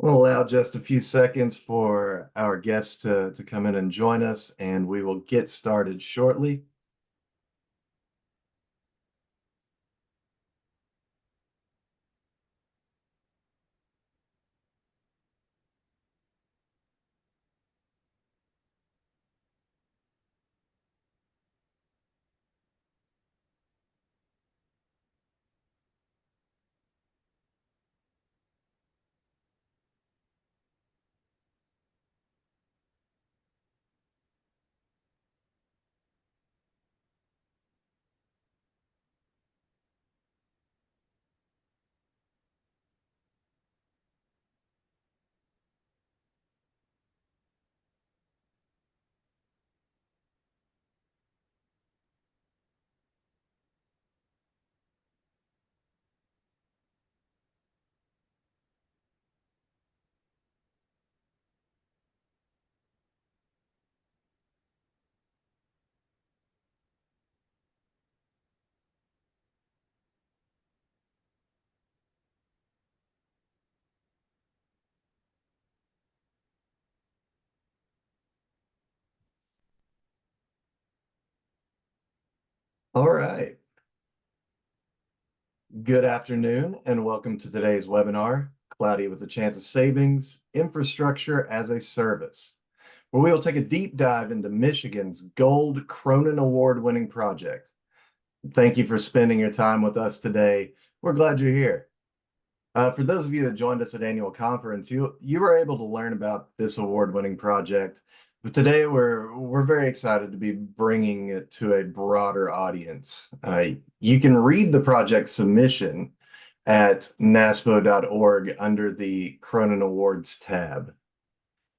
We'll allow just a few seconds for our guests to come in and join us, and we will get started shortly. All right. Good afternoon, and welcome to today's webinar, Cloudy with a Chance of Savings, Infrastructure as a Service, where we will take a deep dive into Michigan's Gold Cronin Award-winning project. Thank you for spending your time with us today. We're glad you're here. For those of you that joined us at annual conference, you were able to learn about this award-winning project. But today we're very excited to be bringing it to a broader audience. You can read the project submission at NASPO.org under the Cronin Awards tab.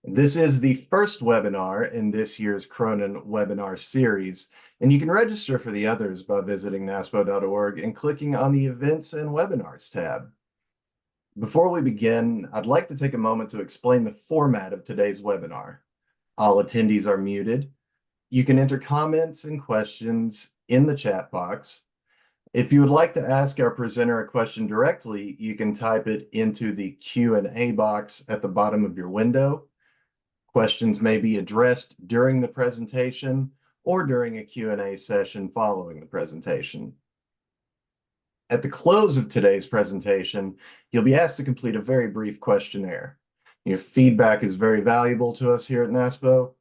This is the first webinar in this year's Cronin webinar series, and you can register for the others by visiting NASPO.org and clicking on the Events and Webinars tab. Before we begin, I'd like to take a moment to explain the format of today's webinar. All attendees are muted. You can enter comments and questions in the chat box. If you would like to ask our presenter a question directly, you can type it into the Q&A box at the bottom of your window. Questions may be addressed during the presentation or during a Q&A session following the presentation. At the close of today's presentation, you'll be asked to complete a very brief questionnaire. Your feedback is very valuable to us here at NASPO.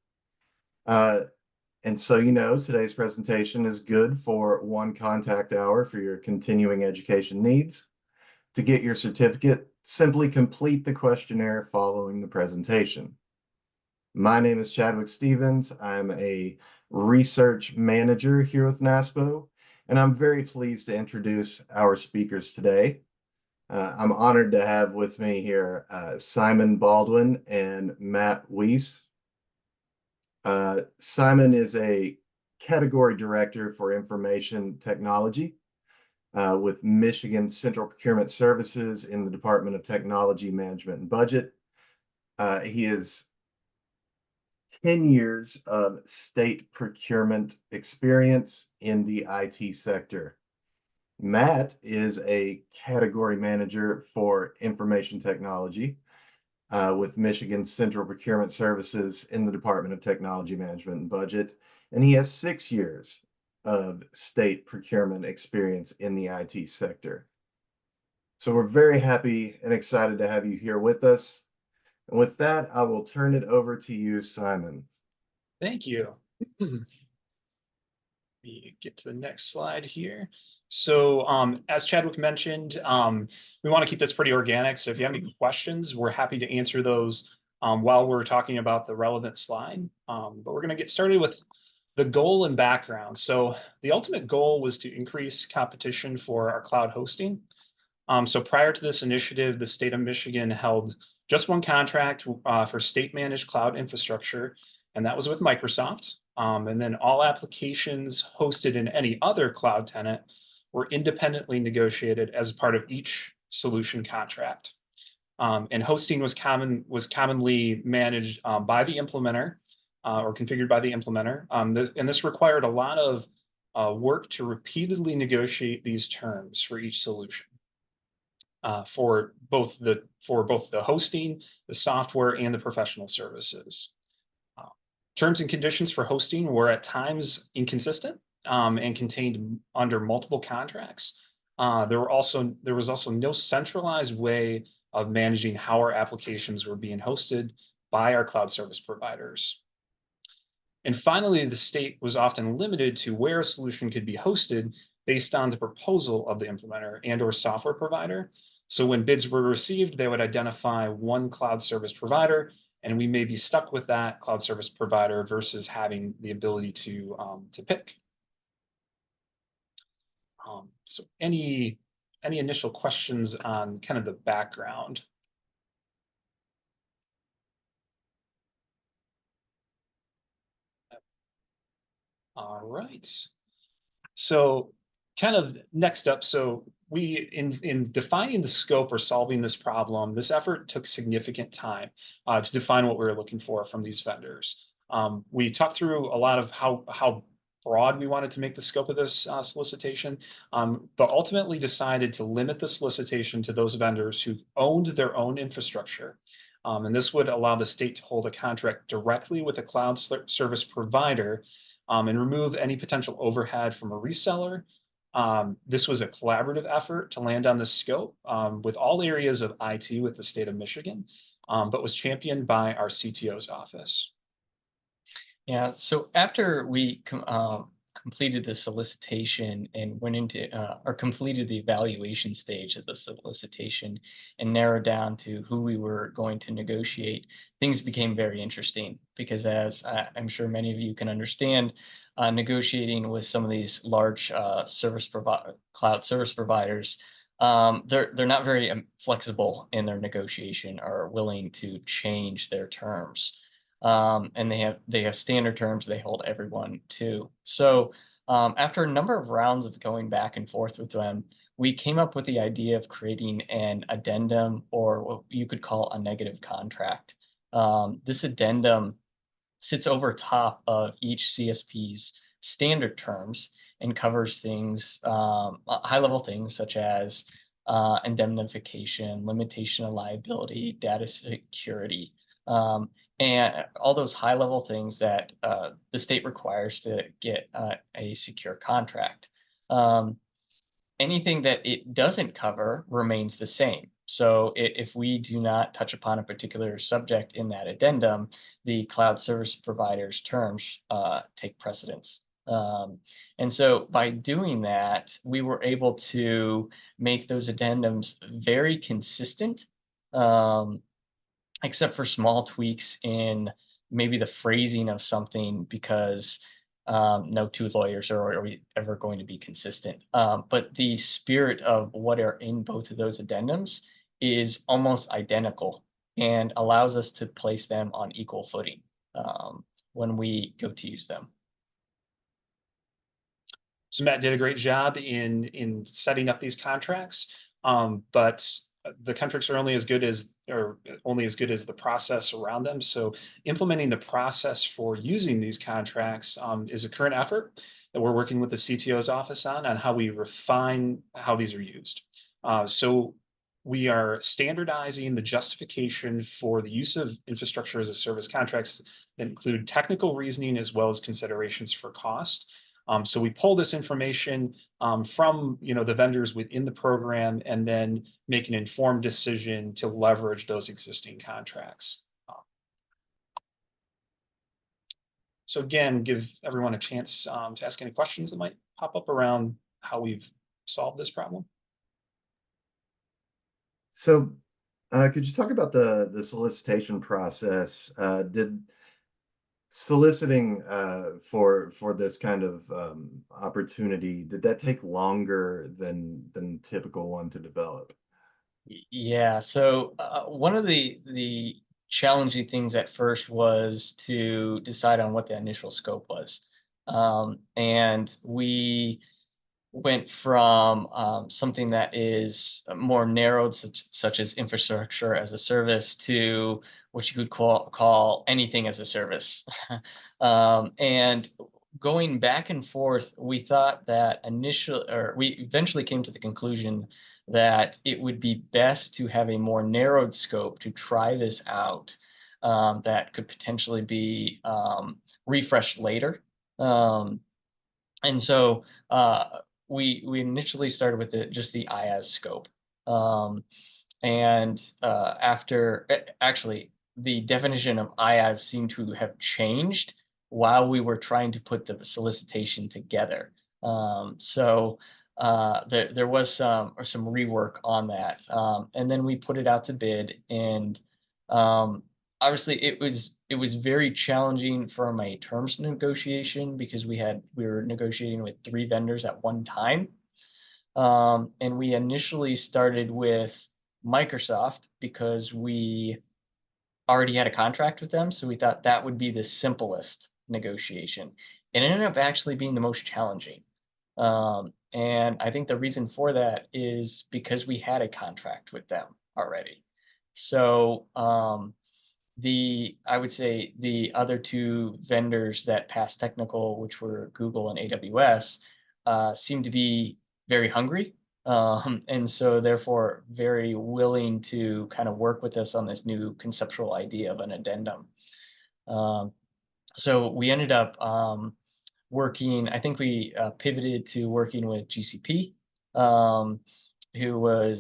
And so today's presentation is good for one contact hour for your continuing education needs. To get your certificate, simply complete the questionnaire following the presentation. My name is Chadwick Stevens. I'm a research manager here with NASPO, and I'm very pleased to introduce our speakers today. I'm honored to have with me here Simon Baldwin and Matt Weiss. Simon is a category director for information technology with Michigan Central Procurement Services in the Department of Technology Management and Budget. He has 10 years of state procurement experience in the IT sector. Matt is a category manager for information technology with Michigan Central Procurement Services in the Department of Technology Management and Budget, and he has 6 years of state procurement experience in the IT sector. So we're very happy and excited to have you here with us. And with that, I will turn it over to you, Simon. Thank you. Let me get to the next slide here. So as Chadwick mentioned, we want to keep this pretty organic. So if you have any questions, we're happy to answer those while we're talking about the relevant slide. But we're going to get started with the goal and background. So the ultimate goal was to increase competition for our cloud hosting. So prior to this initiative, the state of Michigan held just one contract for state-managed cloud infrastructure, and that was with Microsoft. And then all applications hosted in any other cloud tenant were independently negotiated as a part of each solution contract. And hosting was commonly managed by the implementer or configured by the implementer. And this required a lot of work to repeatedly negotiate these terms for each solution. for both the hosting, the software, and the professional services. Uh, Terms and conditions for hosting were at times inconsistent and contained under multiple contracts. There was also no centralized way of managing how our applications were being hosted by our cloud service providers. And finally, the state was often limited to where a solution could be hosted based on the proposal of the implementer and/or software provider. So when bids were received, they would identify one cloud service provider, and we may be stuck with that cloud service provider versus having the ability to pick. So any initial questions on kind of the background? All right. So kind of next up, so we in defining the scope or solving this problem, this effort took significant time to define what we were looking for from these vendors. We talked through a lot of how broad we wanted to make the scope of this solicitation, but ultimately decided to limit the solicitation to those vendors who owned their own infrastructure. And this would allow the state to hold a contract directly with a cloud service provider and remove any potential overhead from a reseller. This was a collaborative effort to land on this scope with all areas of IT with the state of Michigan, but was championed by our CTO's office. Yeah, so after we completed the solicitation and went into or completed the evaluation stage of the solicitation and narrowed down to who we were going to negotiate, things became very interesting because, as I'm sure many of you can understand, negotiating with some of these large cloud service providers, they're not very flexible in their negotiation or willing to change their terms. And they have standard terms they hold everyone to. So after a number of rounds of going back and forth with them, we came up with the idea of creating an addendum, or what you could call a negative contract. This addendum sits over top of each CSP's standard terms and covers things, high-level things such as indemnification, limitation of liability, data security, and all those high-level things that the state requires to get a secure contract. Anything that it doesn't cover remains the same. So if we do not touch upon a particular subject in that addendum, the cloud service provider's terms take precedence. And so by doing that, we were able to make those addendums very consistent, except for small tweaks in maybe the phrasing of something, because no two lawyers are ever going to be consistent. But the spirit of what are in both of those addendums is almost identical and allows us to place them on equal footing when we go to use them. So Matt did a great job in setting up these contracts, but the contracts are only as good as the process around them. So implementing the process for using these contracts is a current effort that we're working with the CTO's office on how we refine how these are used. So we are standardizing the justification for the use of infrastructure as a service contracts that include technical reasoning as well as considerations for cost. So we pull this information from the vendors within the program and then make an informed decision to leverage those existing contracts. So again, give everyone a chance to ask any questions that might pop up around how we've solved this problem. So could you talk about the solicitation process? Did soliciting for this kind of opportunity, did that take longer than typical one to develop? Yeah, so one of the challenging things at first was to decide on what the initial scope was. And we went from something that is more narrowed, such as infrastructure as a service, to what you could call anything as a service. And going back and forth, we thought that we eventually came to the conclusion that it would be best to have a more narrowed scope to try this out, that could potentially be refreshed later. And so we initially started with just the IaaS scope. And actually, the definition of IaaS seemed to have changed while we were trying to put the solicitation together. So there was some rework on that. And then we put it out to bid, and obviously it was very challenging from a terms negotiation because we were negotiating with 3 vendors at one time. And we initially started with Microsoft because we already had a contract with them, so we thought that would be the simplest negotiation. It ended up actually being the most challenging. And I think the reason for that is because we had a contract with them already. So I would say the other 2 vendors that passed technical, which were Google and AWS, seemed to be very hungry, and so therefore very willing to kind of work with us on this new conceptual idea of an addendum. So we ended up working. I think we pivoted to working with GCP, who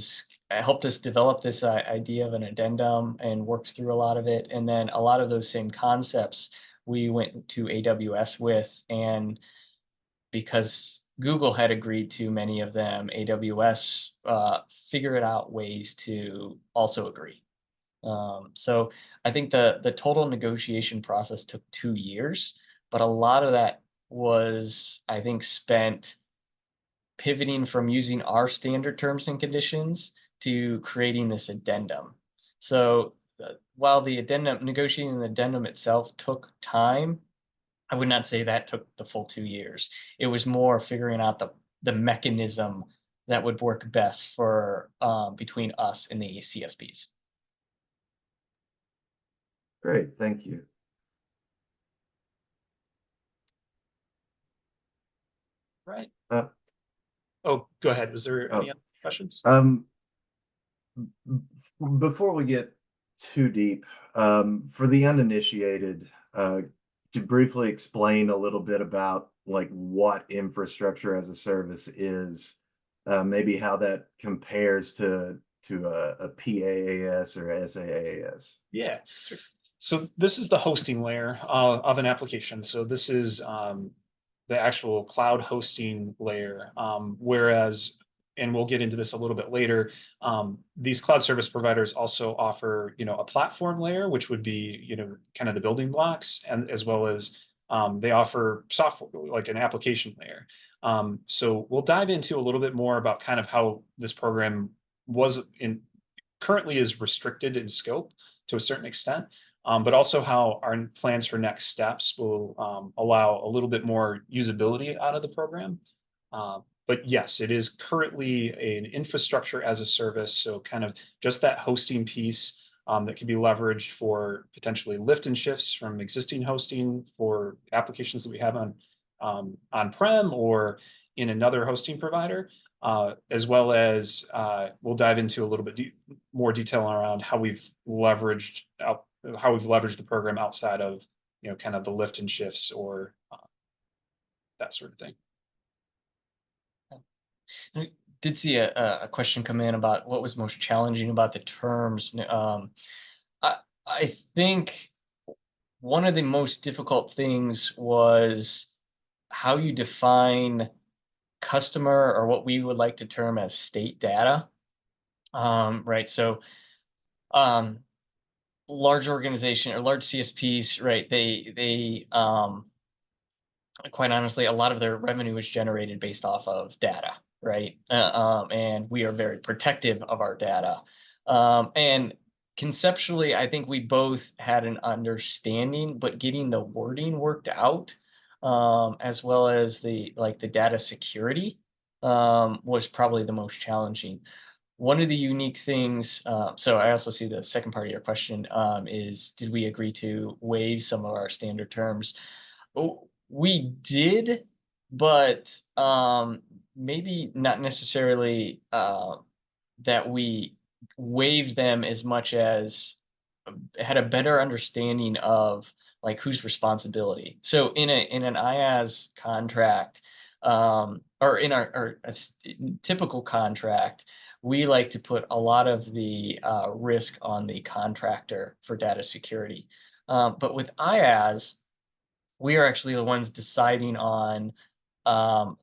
helped us develop this idea of an addendum and worked through a lot of it. And then a lot of those same concepts we went to AWS with, and because Google had agreed to many of them, AWS figured out ways to also agree. So I think the total negotiation process took 2 years, but a lot of that was, I think, spent pivoting from using our standard terms and conditions to creating this addendum. So while the negotiating the addendum itself took time, I would not say that took the full 2 years. It was more figuring out the mechanism that would work best for between us and the CSPs. Great, thank you. Right. Oh, go ahead. Was there any other questions? Before we get too deep, for the uninitiated, to briefly explain a little bit about like what infrastructure as a service is, maybe how that compares to a PaaS or SaaS. Yeah. Sure. So this is the hosting layer of an application. So this is the actual cloud hosting layer. Whereas, and we'll get into this a little bit later, these cloud service providers also offer, a platform layer, which would be, kind of the building blocks, and as well as they offer software, like an application layer. So we'll dive into a little bit more about kind of how this program currently is restricted in scope to a certain extent, but also how our plans for next steps will allow a little bit more usability out of the program. But yes, it is currently an infrastructure as a service, so kind of just that hosting piece that can be leveraged for potentially lift and shifts from existing hosting for applications that we have on-prem or in another hosting provider. As well as we'll dive into a little bit more detail around how we've leveraged the program outside of kind of the lift and shifts or that sort of thing. I did see a question come in about what was most challenging about the terms. I think one of the most difficult things was how you define customer, or what we would like to term as state data, right? So large organization or large CSPs, right? They quite honestly, a lot of their revenue is generated based off of data, right? And we are very protective of our data. And conceptually, I think we both had an understanding, but getting the wording worked out, as well as the data security, was probably the most challenging. One of the unique things, so I also see the second part of your question, is did we agree to waive some of our standard terms? We did, but maybe not necessarily that we waived them as much as had a better understanding of like whose responsibility. So in an IaaS contract, or in our typical contract, we like to put a lot of the risk on the contractor for data security. But with IaaS, we are actually the ones deciding on um,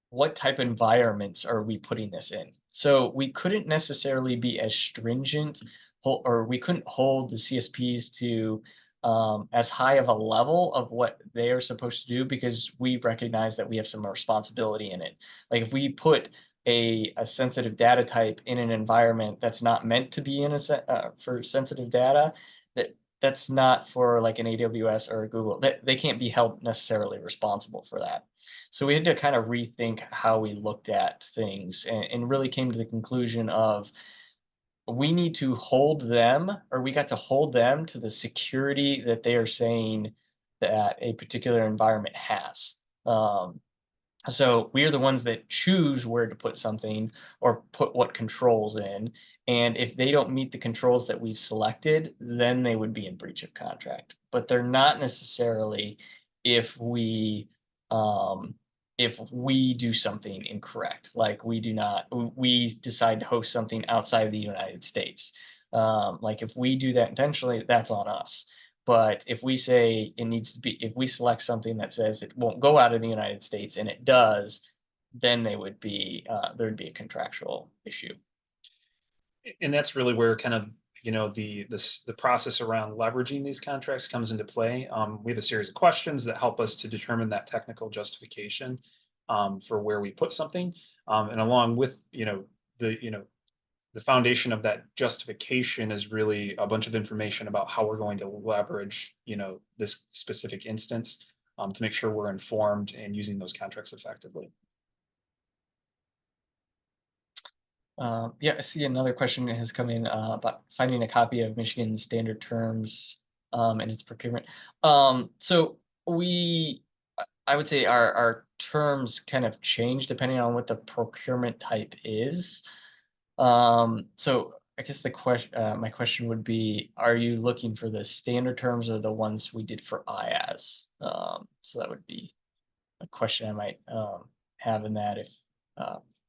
what type of environments are we putting this in. So we couldn't necessarily be as stringent, or we couldn't hold the CSPs to as high of a level of what they are supposed to do, because we recognize that we have some responsibility in it. Like if we put a sensitive data type in an environment that's not meant to be in for sensitive data, that's not for like an AWS or a Google. They can't be held necessarily responsible for that. So we had to kind of rethink how we looked at things, and really came to the conclusion of we need to hold them, or we got to hold them to the security that they are saying that a particular environment has. So we are the ones that choose where to put something or put what controls in. And if they don't meet the controls that we've selected, then they would be in breach of contract. But they're not necessarily if we do something incorrect, like we decide to host something outside of the United States. Like if we do that intentionally, that's on us. But if we say it needs to be, if we select something that says it won't go out of the United States and it does, then there would be a contractual issue. And that's really where kind of, the process around leveraging these contracts comes into play. We have a series of questions that help us to determine that technical justification for where we put something. And along with, the foundation of that justification is really a bunch of information about how we're going to leverage, this specific instance to make sure we're informed and using those contracts effectively. Yeah, I see another question has come in about finding a copy of Michigan standard terms and its procurement. So I would say our terms kind of change depending on what the procurement type is. So I guess my question would be, are you looking for the standard terms or the ones we did for IaaS? So that would be a question I might have in that, if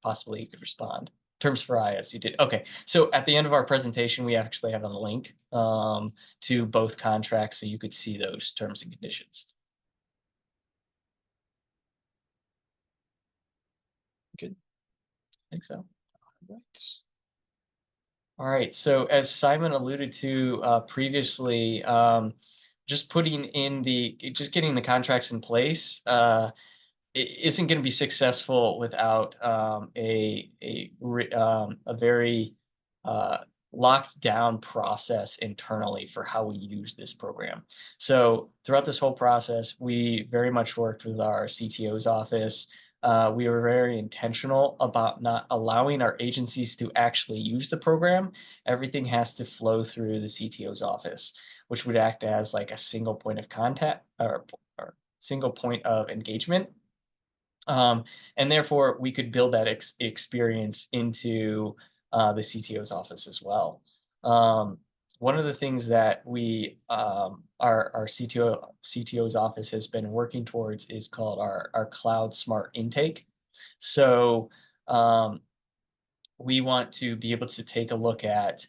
possibly you could respond. Terms for IaaS, you did. Okay, so at the end of our presentation, we actually have a link to both contracts, so you could see those terms and conditions. Good. I think so. Right. All right, so as Simon alluded to previously, just getting the contracts in place it isn't going to be successful without a very locked down process internally for how we use this program. So throughout this whole process, we very much worked with our CTO's office. We were very intentional about not allowing our agencies to actually use the program. Everything has to flow through the CTO's office, which would act as like a single point of contact or single point of engagement. And therefore, we could build that experience into the CTO's office as well. One of the things that our CTO's office has been working towards is called our Cloud Smart Intake. So we want to be able to take a look at,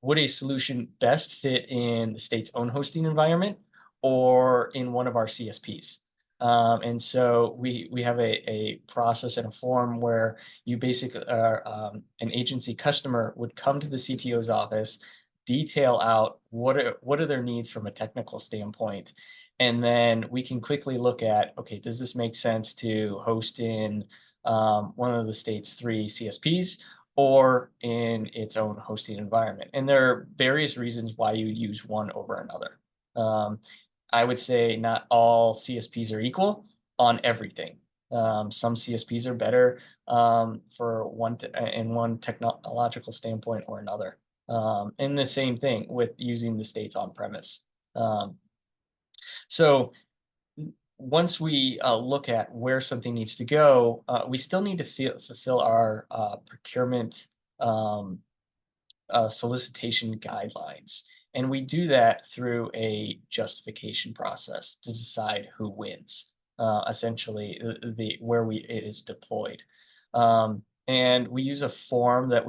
would a solution best fit in the state's own hosting environment or in one of our CSPs? And so we have a process and a form where you basically an agency customer would come to the CTO's office, detail out what are their needs from a technical standpoint, and then we can quickly look at, okay, does this make sense to host in one of the state's 3 CSPs or in its own hosting environment? And there are various reasons why you use one over another. I would say not all CSPs are equal on everything. Some CSPs are better for in one technological standpoint or another. And the same thing with using the states on premise. So once we look at where something needs to go, we still need to fulfill our procurement solicitation guidelines. And we do that through a justification process to decide who wins, essentially it is deployed. And we use a form that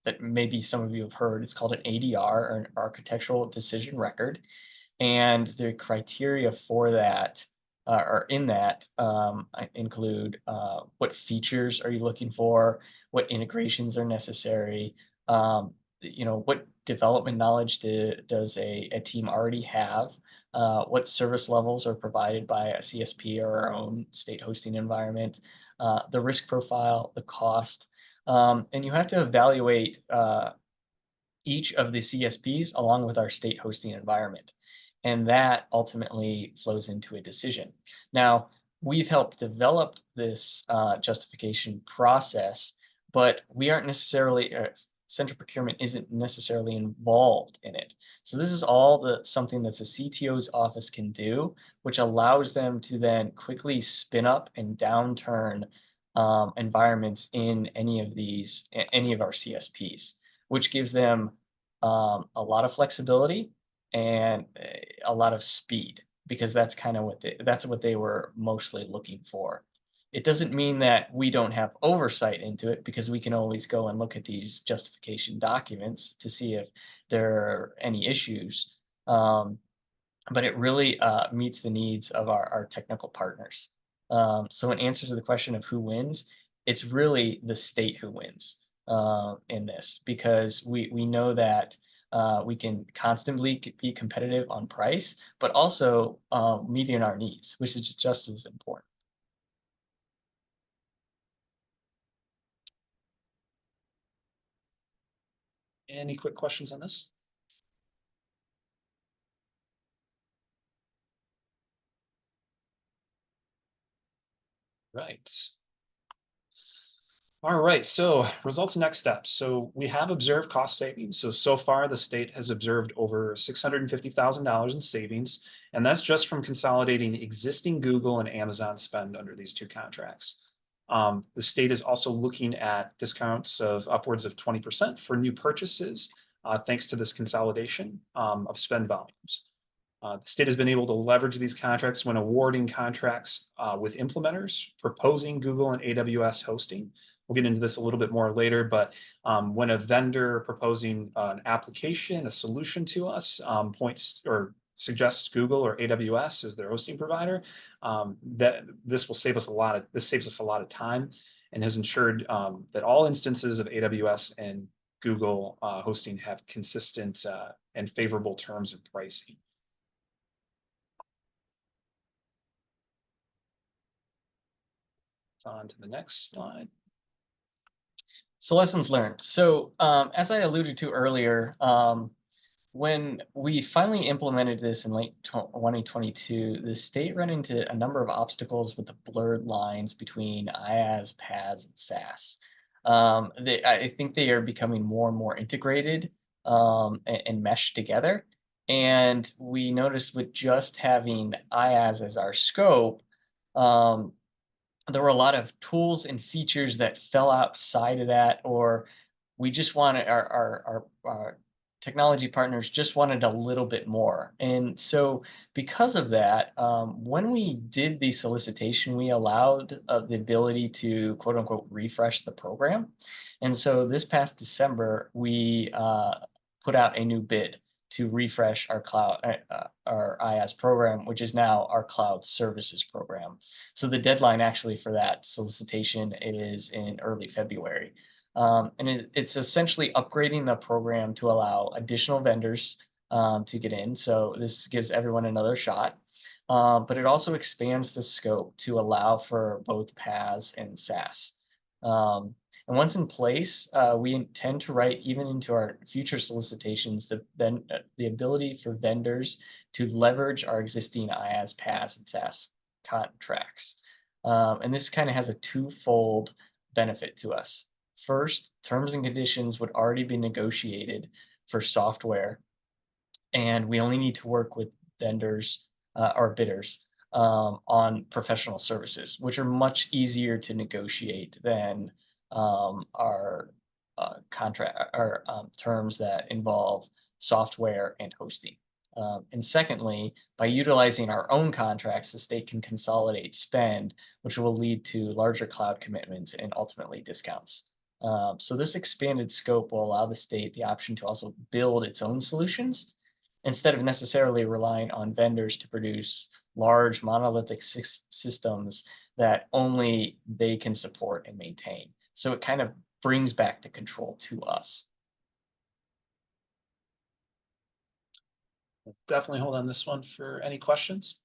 that maybe some of you have heard. It's called an ADR, or an architectural decision record. And the criteria for that or in that include what features are you looking for, what integrations are necessary, what development knowledge does a team already have, what service levels are provided by a CSP or our own state hosting environment, the risk profile, the cost, and you have to evaluate each of the CSPs along with our state hosting environment. And that ultimately flows into a decision. Now, we've helped develop this justification process, but we aren't necessarily, central procurement isn't necessarily involved in it. So this is all something that the CTO's office can do, which allows them to then quickly spin up and downturn environments in any of our CSPs, which gives them a lot of flexibility and a lot of speed, because that's kind of what they were mostly looking for. It doesn't mean that we don't have oversight into it, because we can always go and look at these justification documents to see if there are any issues. But it really meets the needs of our technical partners. So in answer to the question of who wins, it's really the state who wins in this, because we know that we can constantly be competitive on price, but also meeting our needs, which is just as important. Any quick questions on this? Right. All right, so results and next steps. So we have observed cost savings. So far the state has observed over $650,000 in savings, and that's just from consolidating existing Google and Amazon spend under these two contracts. The state is also looking at discounts of upwards of 20% for new purchases, thanks to this consolidation of spend volumes. The state has been able to leverage these contracts when awarding contracts with implementers proposing Google and AWS hosting. We'll get into this a little bit more later, but when a vendor proposing an application, a solution to us, points or suggests Google or AWS as their hosting provider, that this saves us a lot of time, and has ensured that all instances of AWS and Google hosting have consistent and favorable terms and pricing. On to the next slide. So lessons learned. So as I alluded to earlier, when we finally implemented this in late 2022, the state ran into a number of obstacles with the blurred lines between IaaS, PaaS, and SaaS. I think they are becoming more and more integrated and meshed together. And we noticed with just having IaaS as our scope, there were a lot of tools and features that fell outside of that, or we just wanted our technology partners just wanted a little bit more. And so because of that, when we did the solicitation, we allowed the ability to quote unquote refresh the program. And so this past December, we put out a new bid to refresh our our IaaS program, which is now our cloud services program. So the deadline actually for that solicitation is in early February. And it's essentially upgrading the program to allow additional vendors to get in. So this gives everyone another shot. But it also expands the scope to allow for both PaaS and SaaS. And once in place, we intend to write even into our future solicitations the ability for vendors to leverage our existing IaaS, PaaS, and SaaS contracts. And this kind of has a twofold benefit to us. First, terms and conditions would already be negotiated for software, and we only need to work with vendors or bidders on professional services, which are much easier to negotiate than our terms that involve software and hosting. And secondly, by utilizing our own contracts, the state can consolidate spend, which will lead to larger cloud commitments and ultimately discounts. So this expanded scope will allow the state the option to also build its own solutions instead of necessarily relying on vendors to produce large monolithic systems that only they can support and maintain. So it kind of brings back the control to us. Definitely hold on this one for any questions.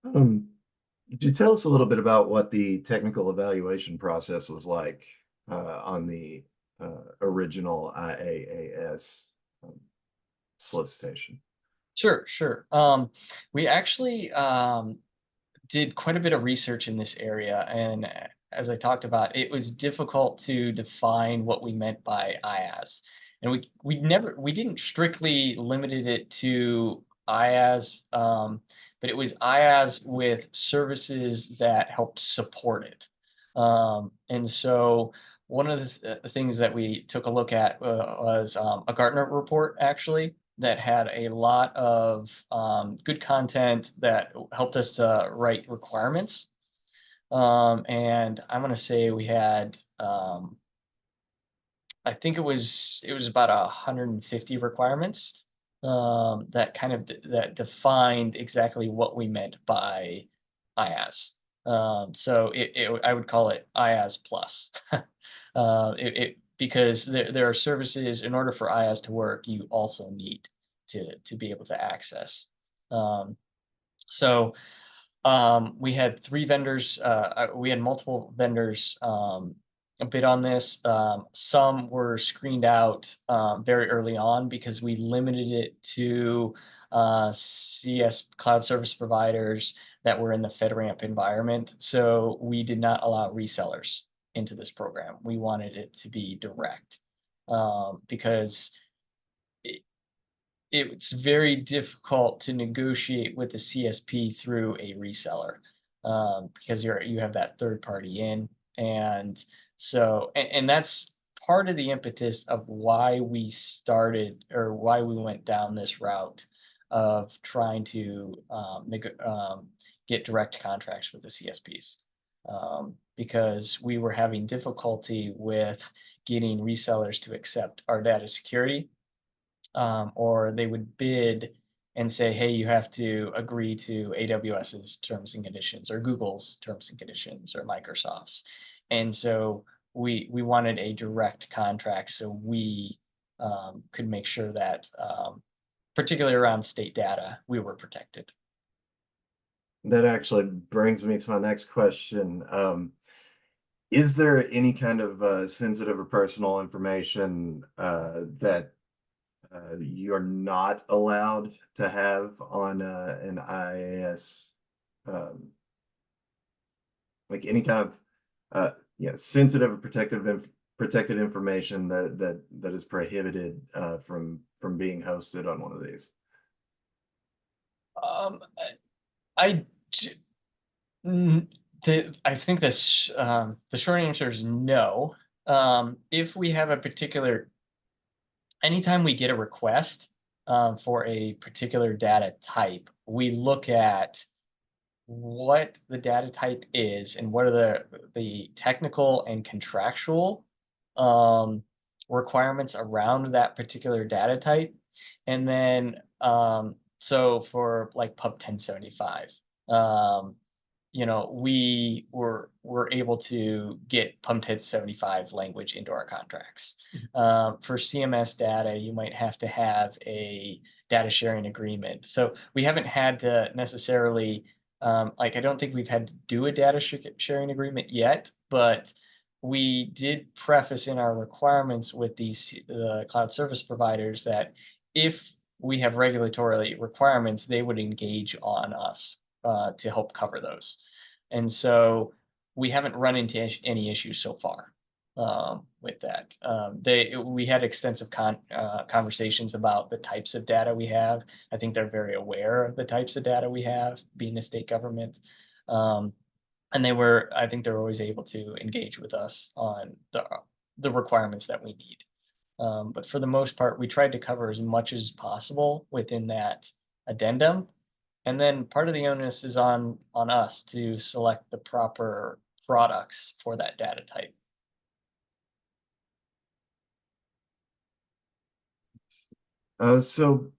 Could you tell us a little bit about what the technical evaluation process was like on the original IAAS solicitation? Sure. We actually did quite a bit of research in this area, and as I talked about, it was difficult to define what we meant by IaaS, and we didn't strictly limited it to IaaS, but it was IaaS with services that helped support it, and so one of the things that we took a look at was a Gartner report actually that had a lot of good content that helped us to write requirements. And I'm going to say we had, I think it was about 150 requirements that kind of that defined exactly what we meant by IaaS. So I would call it IaaS plus. Because there are services, in order for IaaS to work, you also need to be able to access. So we had three vendors, we had multiple vendors bid on this. Some were screened out very early on because we limited it to CS cloud service providers that were in the FedRAMP environment. So we did not allow resellers into this program. We wanted it to be direct because it's very difficult to negotiate with the CSP through a reseller because you have that third party in, and so and that's part of the impetus of why we started or why we went down this route of trying to get direct contracts with the CSPs. Because we were having difficulty with getting resellers to accept our data security, or they would bid and say, hey, you have to agree to AWS's terms and conditions or Google's terms and conditions or Microsoft's. And so we wanted a direct contract so we could make sure that, particularly around state data, we were protected. That actually brings me to my next question. Is there any kind of sensitive or personal information that you're not allowed to have on an IaaS, like any kind of sensitive or protected information that is prohibited from being hosted on one of these? I think this the short answer is no. If we have a particular, anytime we get a request for a particular data type, we look at what the data type is and what are the technical and contractual requirements around that particular data type. And then, so for like Pub 1075, we were able to get Pub 1075 language into our contracts. For CMS data, you might have to have a data sharing agreement. So we haven't had to necessarily, I don't think we've had to do a data sharing agreement yet, but we did preface in our requirements with the cloud service providers that if we have regulatory requirements, they would engage on us to help cover those. And so we haven't run into any issues so far. with that. We had extensive conversations about the types of data we have. I think they're very aware of the types of data we have, being a state government. And I think they're always able to engage with us on the requirements that we need. But for the most part, we tried to cover as much as possible within that addendum. And then part of the onus is on us to select the proper products for that data type. So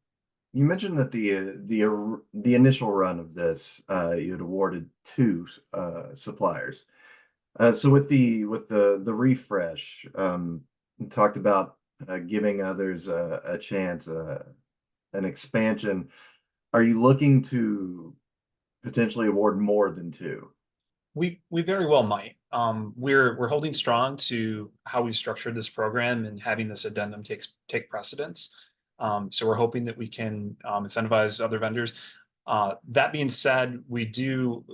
you mentioned that the initial run of this, you had awarded two suppliers. So with the refresh, you talked about giving others a chance, an expansion. Are you looking to potentially award more than two? We very well might. We're holding strong to how we've structured this program and having this addendum take precedence. So we're hoping that we can incentivize other vendors. That being said, we've been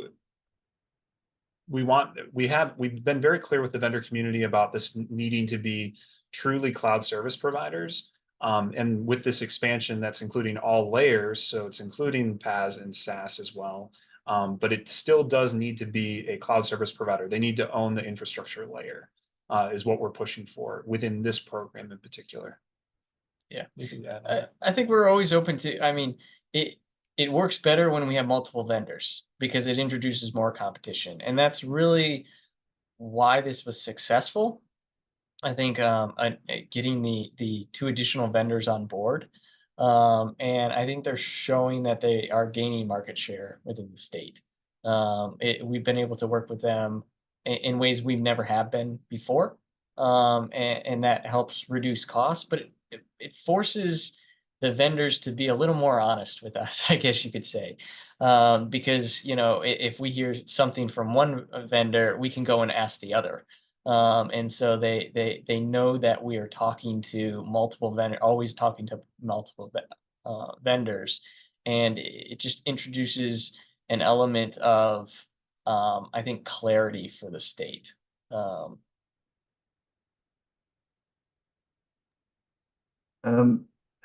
very clear with the vendor community about this needing to be truly cloud service providers. And with this expansion, that's including all layers, so it's including PaaS and SaaS as well. But it still does need to be a cloud service provider. They need to own the infrastructure layer, is what we're pushing for within this program in particular. Yeah, Anything to add on that? I think we're always open to. I mean, it works better when we have multiple vendors because it introduces more competition, and that's really why this was successful. I think getting the two additional vendors on board, and I think they're showing that they are gaining market share within the state. We've been able to work with them in ways we never have been before, and that helps reduce costs. But it forces the vendors to be a little more honest with us, I guess you could say, because if we hear something from one vendor, we can go and ask the other. And so they know that we are talking to multiple vendors, always talking to multiple vendors, and it just introduces an element of, I think, clarity for the state.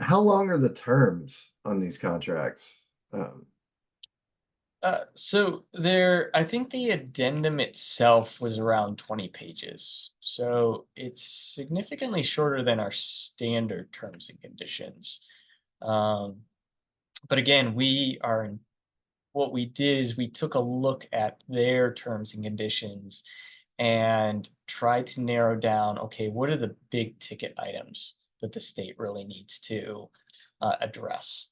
How long are the terms on these contracts? So I think the addendum itself was around 20 pages. So it's significantly shorter than our standard terms and conditions. But again, what we did is we took a look at their terms and conditions and tried to narrow down, okay, what are the big ticket items that the state really needs to address?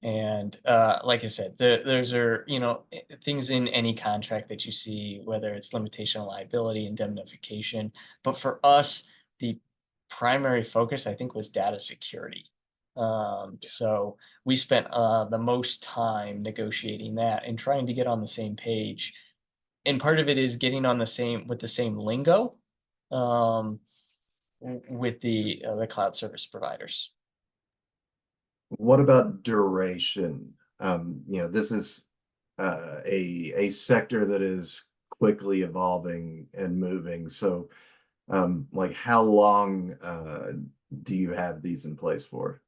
And like I said, those are things in any contract that you see, whether it's limitation of liability, indemnification. But for us, the primary focus, I think, was data security. So we spent the most time negotiating that and trying to get on the same page. And part of it is getting on with the same lingo with the cloud service providers. What about duration? This is a sector that is quickly evolving and moving. So, like, how long do you have these in place for?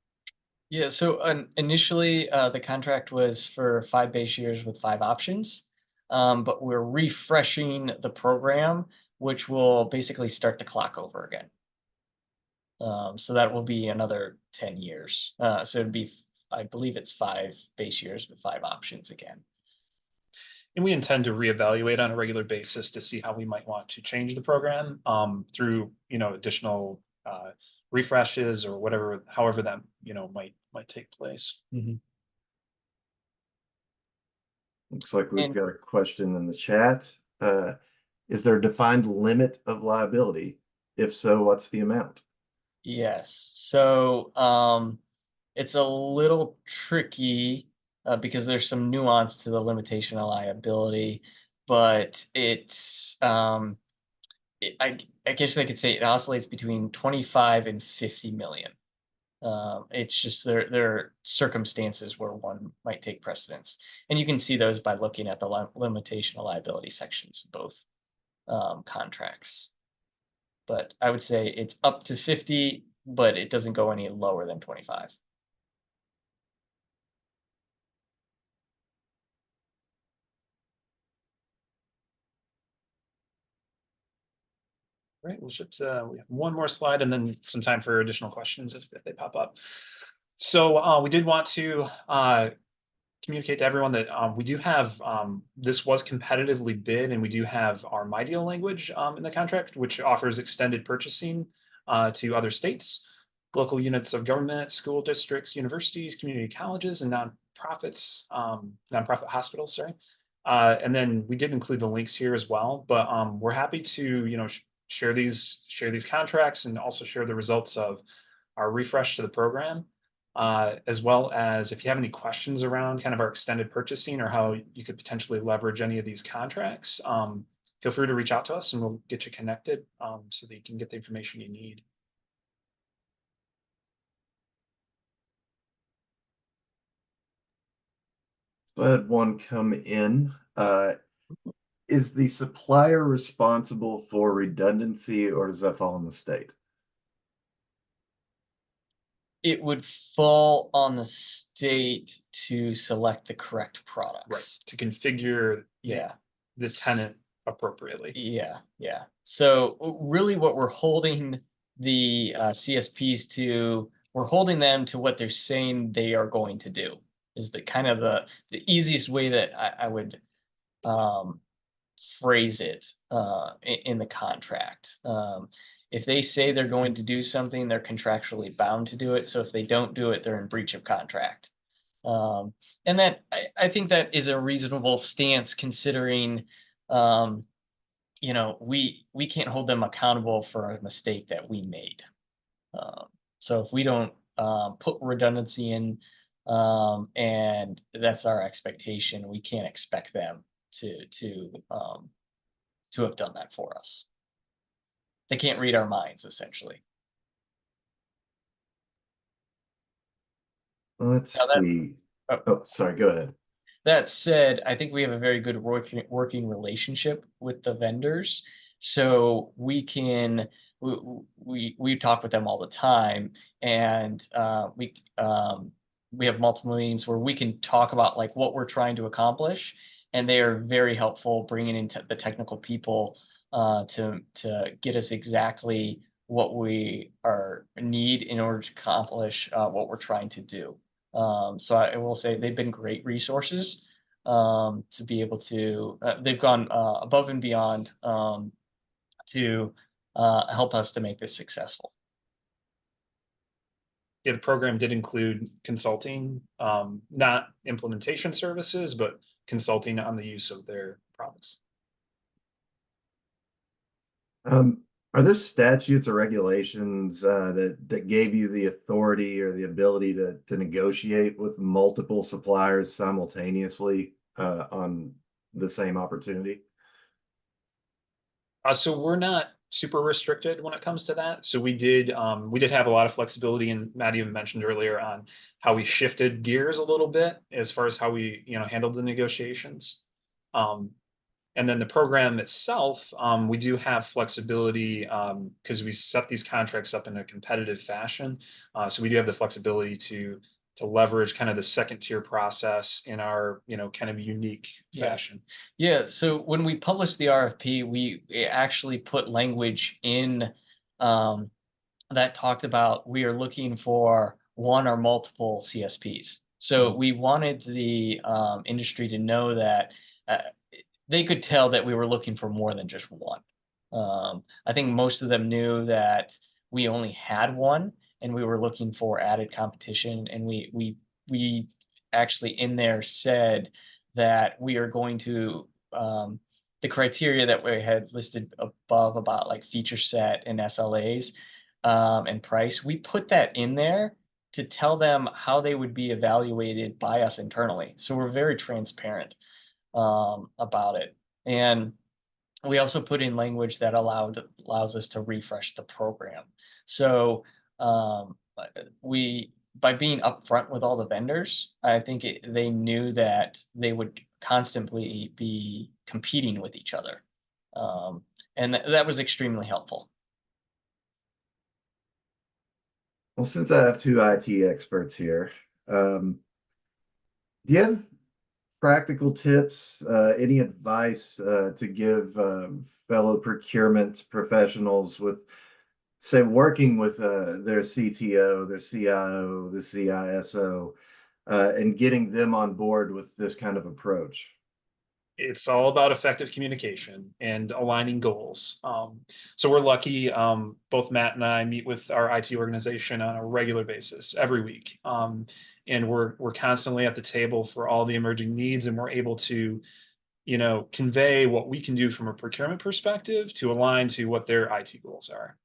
Yeah, so initially the contract was for 5 base years with 5 options, but we're refreshing the program, which will basically start the clock over again. So that will be another 10 years. So it'd be, I believe it's 5 base years with 5 options again. And we intend to reevaluate on a regular basis to see how we might want to change the program through additional refreshes or whatever, however that might take place. Mm-hmm. Looks like we've got a question in the chat. Is there a defined limit of liability? If so, what's the amount? Yes. So it's a little tricky because there's some nuance to the limitation of liability, but it's I guess I could say it oscillates between 25 and 50 million. It's just there are circumstances where one might take precedence, and you can see those by looking at the limitation of liability sections of both contracts. but I would say it's up to 50, but it doesn't go any lower than 25. Right, we'll shift to, we have one more slide and then some time for additional questions if they pop up. So we did want to communicate to everyone that we do have, this was competitively bid, and we do have our My Deal language in the contract, which offers extended purchasing to other states, local units of government, school districts, universities, community colleges, and nonprofits, nonprofit hospitals, sorry. And then we did include the links here as well, but we're happy to, share these contracts and also share the results of our refresh to the program, as well as if you have any questions around kind of our extended purchasing or how you could potentially leverage any of these contracts, feel free to reach out to us and we'll get you connected so that you can get the information you need. So I had one come in. Is the supplier responsible for redundancy, or does that fall on the state? It would fall on the state to select the correct products. Right, to configure Yeah. the tenant appropriately. Yeah. So really what we're holding the CSPs to, we're holding them to what they're saying they are going to do, is the kind of the easiest way that I would phrase it in the contract. If they say they're going to do something, they're contractually bound to do it. So if they don't do it, they're in breach of contract. And that I think that is a reasonable stance, considering we can't hold them accountable for a mistake that we made. So if we don't put redundancy in, and that's our expectation, we can't expect them to have done that for us. They can't read our minds, essentially. Let's Now that, see. oh, Oh, sorry, go ahead. that said, I think we have a very good working relationship with the vendors, so we talk with them all the time, and we have multiple meetings where we can talk about like what we're trying to accomplish, and they are very helpful bringing in the technical people to get us exactly what we need in order to accomplish what we're trying to do. So I will say they've been great resources to be able to, they've gone above and beyond to help us to make this successful. Yeah, the program did include consulting, not implementation services, but consulting on the use of their products. Are there statutes or regulations that gave you the authority or the ability to negotiate with multiple suppliers simultaneously on the same opportunity? So we're not super restricted when it comes to that. So we did have a lot of flexibility, and Matt even mentioned earlier on how we shifted gears a little bit as far as how we handled the negotiations. And then the program itself, we do have flexibility because we set these contracts up in a competitive fashion. So we do have the flexibility to leverage kind of the second tier process in our kind of unique fashion. Yeah. So when we published the RFP, we actually put language in that talked about we are looking for one or multiple CSPs. So we wanted the industry to know that they could tell that we were looking for more than just one. I think most of them knew that we only had one, and we were looking for added competition. And we actually in there said that we are going to the criteria that we had listed above about like feature set and SLAs and price. We put that in there to tell them how they would be evaluated by us internally. So we're very transparent about it. And we also put in language that allows us to refresh the program. So by being upfront with all the vendors, I think they knew that they would constantly be competing with each other. And that was extremely helpful. Well, since I have two IT experts here, do you have practical tips, any advice to give fellow procurement professionals with, say, working with their CTO, their CIO, the CISO, and getting them on board with this kind of approach? It's all about effective communication and aligning goals. So we're lucky. Both Matt and I meet with our IT organization on a regular basis every week, and we're constantly at the table for all the emerging needs, and we're able to, convey what we can do from a procurement perspective to align to what their IT goals are.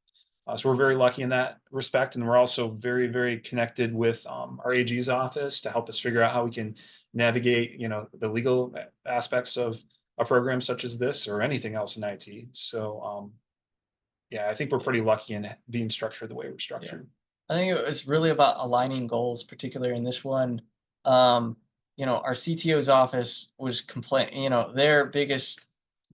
So we're very lucky in that respect, and we're also very, very connected with our AG's office to help us figure out how we can navigate, the legal aspects of a program such as this or anything else in IT. So, yeah, I think we're pretty lucky in being structured the way we're structured. I think it was really about aligning goals, particularly in this one. Our CTO's office was their biggest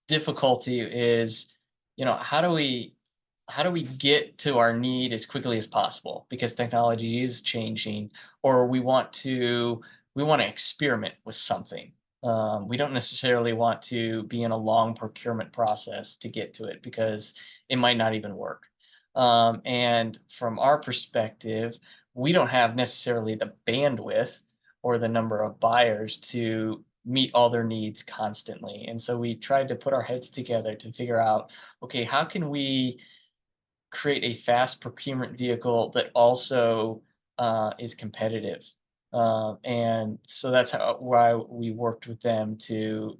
difficulty is, how do we get to our need as quickly as possible because technology is changing, or we want to experiment with something. We don't necessarily want to be in a long procurement process to get to it because it might not even work. And from our perspective, we don't have necessarily the bandwidth or the number of buyers to meet all their needs constantly. And so we tried to put our heads together to figure out, okay, how can we create a fast procurement vehicle that also is competitive? And so that's why we worked with them to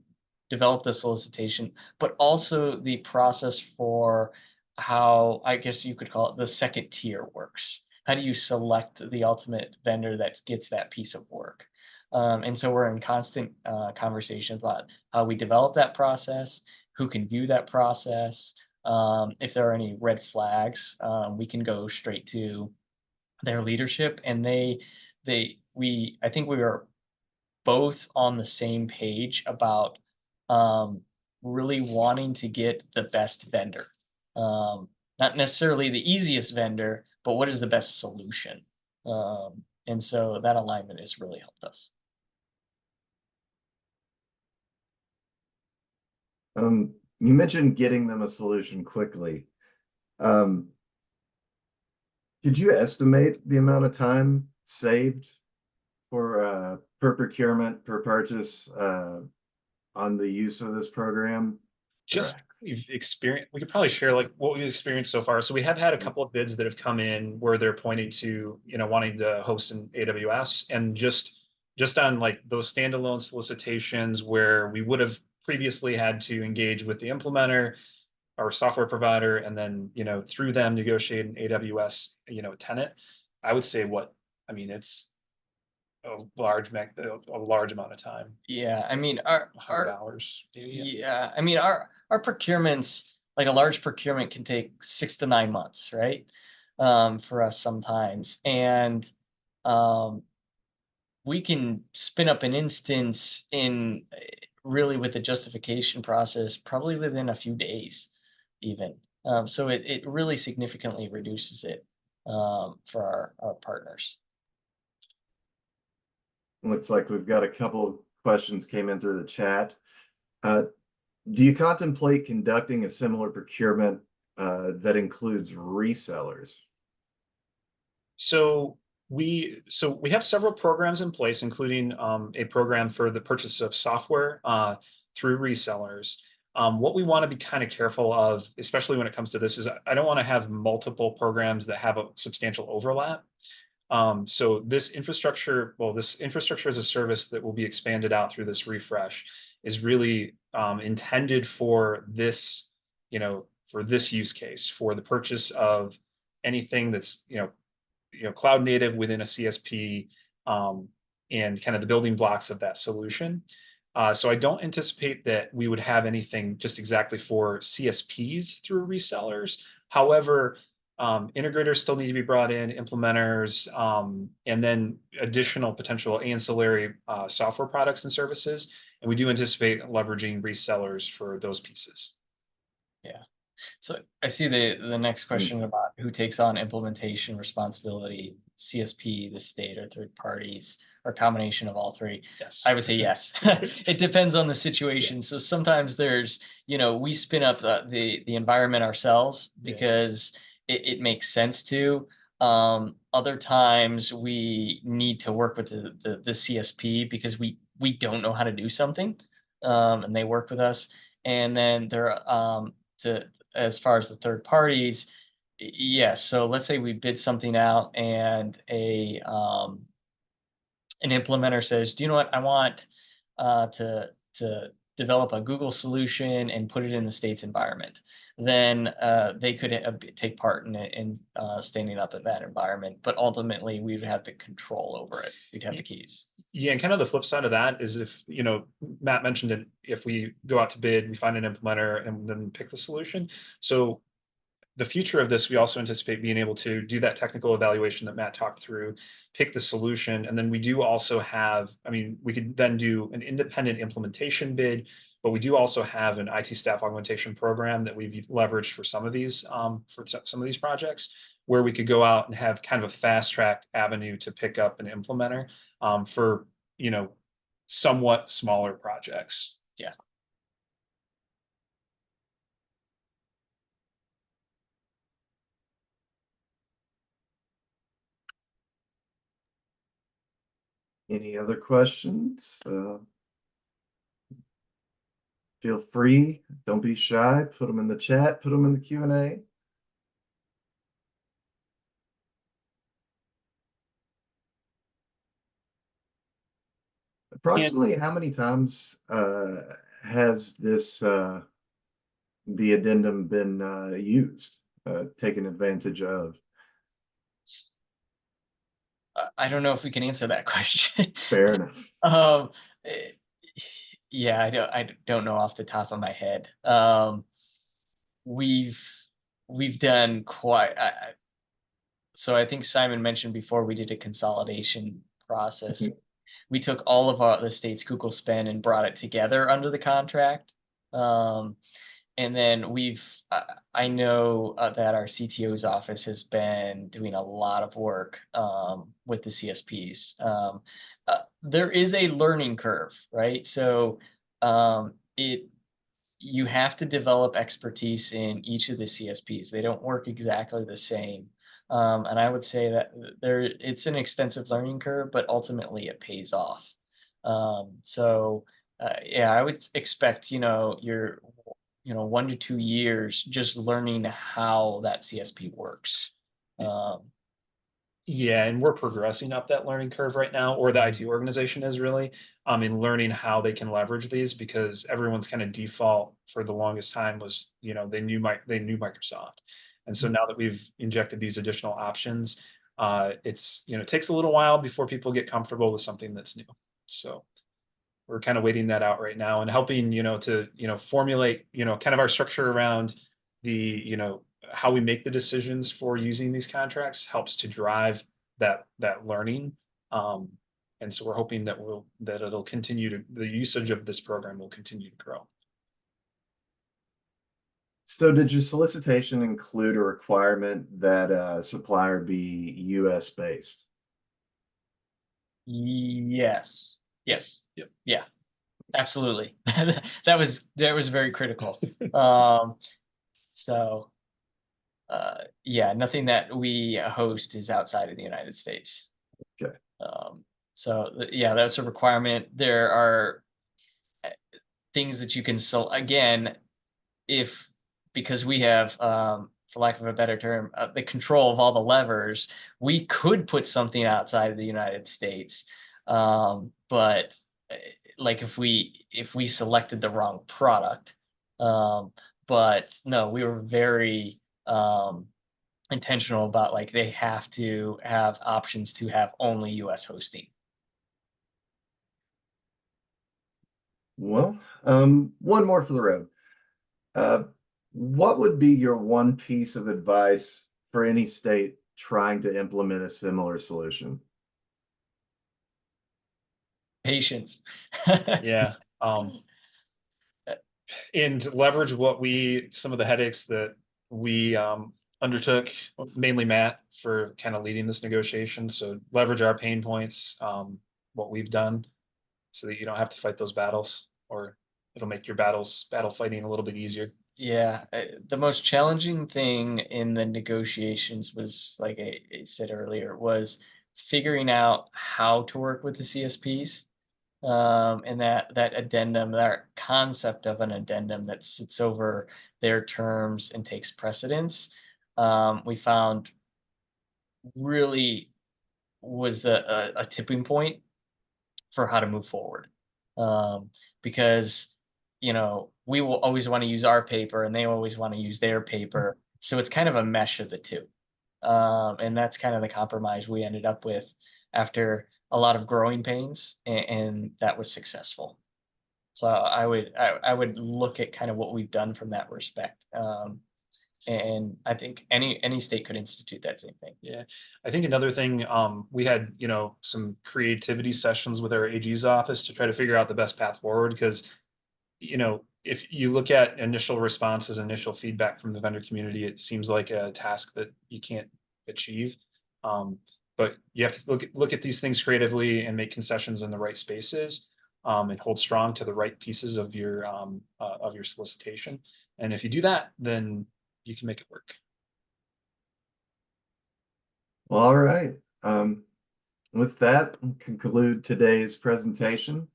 develop the solicitation, but also the process for how, I guess you could call it, the second tier works. How do you select the ultimate vendor that gets that piece of work? And so we're in constant conversations about how we develop that process, who can view that process. If there are any red flags, we can go straight to their leadership, and I think we are both on the same page about um, really wanting to get the best vendor. Not necessarily the easiest vendor, but what is the best solution? And so that alignment has really helped us. You mentioned getting them a solution quickly. Um, Could you estimate the amount of time saved for per procurement, per purchase on the use of this program? Just we've experienced, we could probably share like what we've experienced so far. So we have had a couple of bids that have come in where they're pointing to, wanting to host an AWS, and just on like those standalone solicitations where we would have previously had to engage with the implementer, our software provider, and then, through them negotiate an AWS, tenant. I would say it's a large amount of time, Yeah, I mean, 100 hours, maybe. yeah, I mean, our procurements, like a large procurement can take 6 to 9 months, right? For us sometimes. And um, we can spin up an instance in really with the justification process, probably within a few days, even. So it really significantly reduces it for our partners. Looks like we've got a couple of questions came in through the chat. Uh, do you contemplate conducting a similar procurement that includes resellers? So we have several programs in place, including a program for the purchase of software through resellers. What we want to be kind of careful of, especially when it comes to this, is I don't want to have multiple programs that have a substantial overlap. So this infrastructure as a service that will be expanded out through this refresh is really intended for this, for this use case, for the purchase of anything that's, cloud native within a CSP, and kind of the building blocks of that solution. So I don't anticipate that we would have anything just exactly for CSPs through resellers. However, integrators still need to be brought in, implementers, and then additional potential ancillary software products and services. And we do anticipate leveraging resellers for those pieces. Yeah. So I see the next question about who takes on implementation responsibility, CSP, the state, or third parties, or a combination of all three. Yes. I would say yes. It depends on the situation. So sometimes there's, we spin up the environment ourselves because it makes sense to. Other times we need to work with the CSP because we don't know how to do something, and they work with us. And then as far as the third parties, yes. So let's say we bid something out and an implementer says, "Do you know what? I want to develop a Google solution and put it in the state's environment." Then they could take part in standing up in that environment, but ultimately we would have the control over it. We'd have the keys. Yeah, and kind of the flip side of that is if, Matt mentioned it, if we go out to bid, we find an implementer and then pick the solution. So the future of this, we also anticipate being able to do that technical evaluation that Matt talked through, pick the solution, and then we do also have, we could then do an independent implementation bid, but we do also have an IT staff augmentation program that we've leveraged for some of these projects, where we could go out and have kind of a fast track avenue to pick up an implementer for somewhat smaller projects. Yeah. Any other questions? Feel free. Don't be shy. Put them in the chat. Put them in the Q&A. Approximately how many times has this the addendum been used, taken advantage of? I don't know if we can answer that question. Fair enough. Yeah, I don't know off the top of my head. We've done quite. So I think Simon mentioned before we did a consolidation process. We took all of the state's Google spend and brought it together under the contract. And then I know that our CTO's office has been doing a lot of work with the CSPs. There is a learning curve, right? So you have to develop expertise in each of the CSPs. They don't work exactly the same. And I would say that it's an extensive learning curve, but ultimately it pays off. Yeah, I would expect, your 1 to 2 years just learning how that CSP works. Yeah, and we're progressing up that learning curve right now, or the IT organization is really, in learning how they can leverage these, because everyone's kind of default for the longest time was, they knew Microsoft. And so now that we've injected these additional options, it takes a little while before people get comfortable with something that's new. So we're kind of waiting that out right now and helping, to, formulate, kind of our structure around the, how we make the decisions for using these contracts helps to drive that learning. And so we're hoping that it'll continue the usage of this program will continue to grow. So did your solicitation include a requirement that a supplier be US based? Yes. Yep. Yeah, absolutely. That was very critical. Yeah, nothing that we host is outside of the United States. Okay. Yeah, that's a requirement. There are things that you can again, because we have, for lack of a better term, the control of all the levers, we could put something outside of the United States. But like if we selected the wrong product, but no, we were very intentional about, like, they have to have options to have only US hosting. Well, one more for the road. What would be your one piece of advice for any state trying to implement a similar solution? Patience. Yeah. And leverage some of the headaches that we undertook, mainly Matt, for kind of leading this negotiation. So leverage our pain points, what we've done, so that you don't have to fight those battles, or it'll make your battle fighting a little bit easier. Yeah, the most challenging thing in the negotiations was, like I said earlier, was figuring out how to work with the CSPs. And that addendum, that concept of an addendum that sits over their terms and takes precedence, we found really was a tipping point for how to move forward. Because, we will always want to use our paper and they always want to use their paper. So it's kind of a mesh of the two. And that's kind of the compromise we ended up with after a lot of growing pains, and that was successful. So I would look at kind of what we've done from that respect. And I think any state could institute that same thing. Yeah, I think another thing, we had, some creativity sessions with our AG's office to try to figure out the best path forward, because, if you look at initial responses, initial feedback from the vendor community, it seems like a task that you can't achieve. But you have to look at these things creatively and make concessions in the right spaces, and hold strong to the right pieces of your solicitation. And if you do that, then you can make it work. Well, all right. With that, we'll conclude today's presentation.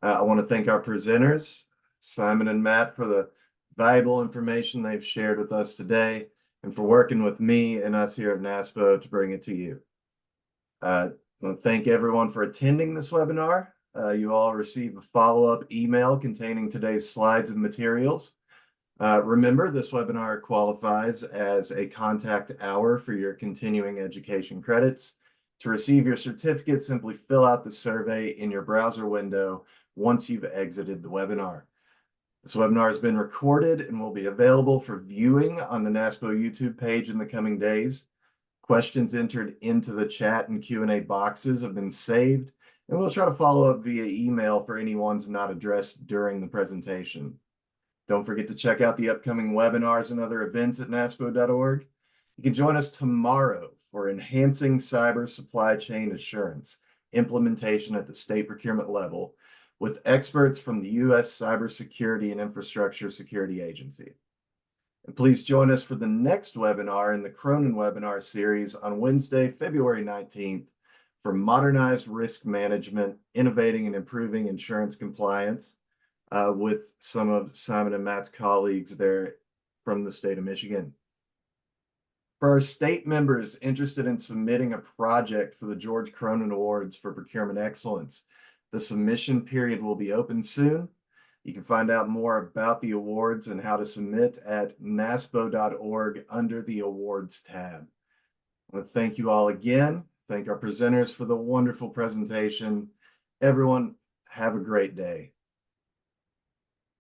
I want to thank our presenters, Simon and Matt, for the valuable information they've shared with us today, and for working with me and us here at NASPO to bring it to you. I want to thank everyone for attending this webinar. You all receive a follow-up email containing today's slides and materials. Remember, this webinar qualifies as a contact hour for your continuing education credits. To receive your certificate, simply fill out the survey in your browser window once you've exited the webinar. This webinar has been recorded and will be available for viewing on the NASPO YouTube page in the coming days. Questions entered into the chat and Q&A boxes have been saved, and we'll try to follow up via email for any ones not addressed during the presentation. Don't forget to check out the upcoming webinars and other events at NASPO.org. You can join us tomorrow for Enhancing Cyber Supply Chain Assurance Implementation at the State Procurement Level with experts from the U.S. Cybersecurity and Infrastructure Security Agency. And please join us for the next webinar in the Cronin webinar series on Wednesday, February 19th for Modernized Risk Management, Innovating and Improving Insurance Compliance, with some of Simon and Matt's colleagues there from the state of Michigan. For our state members interested in submitting a project for the George Cronin Awards for Procurement Excellence, the submission period will be open soon. You can find out more about the awards and how to submit at NASPO.org under the Awards tab. I want to thank you all again. Thank our presenters for the wonderful presentation. Everyone, have a great day.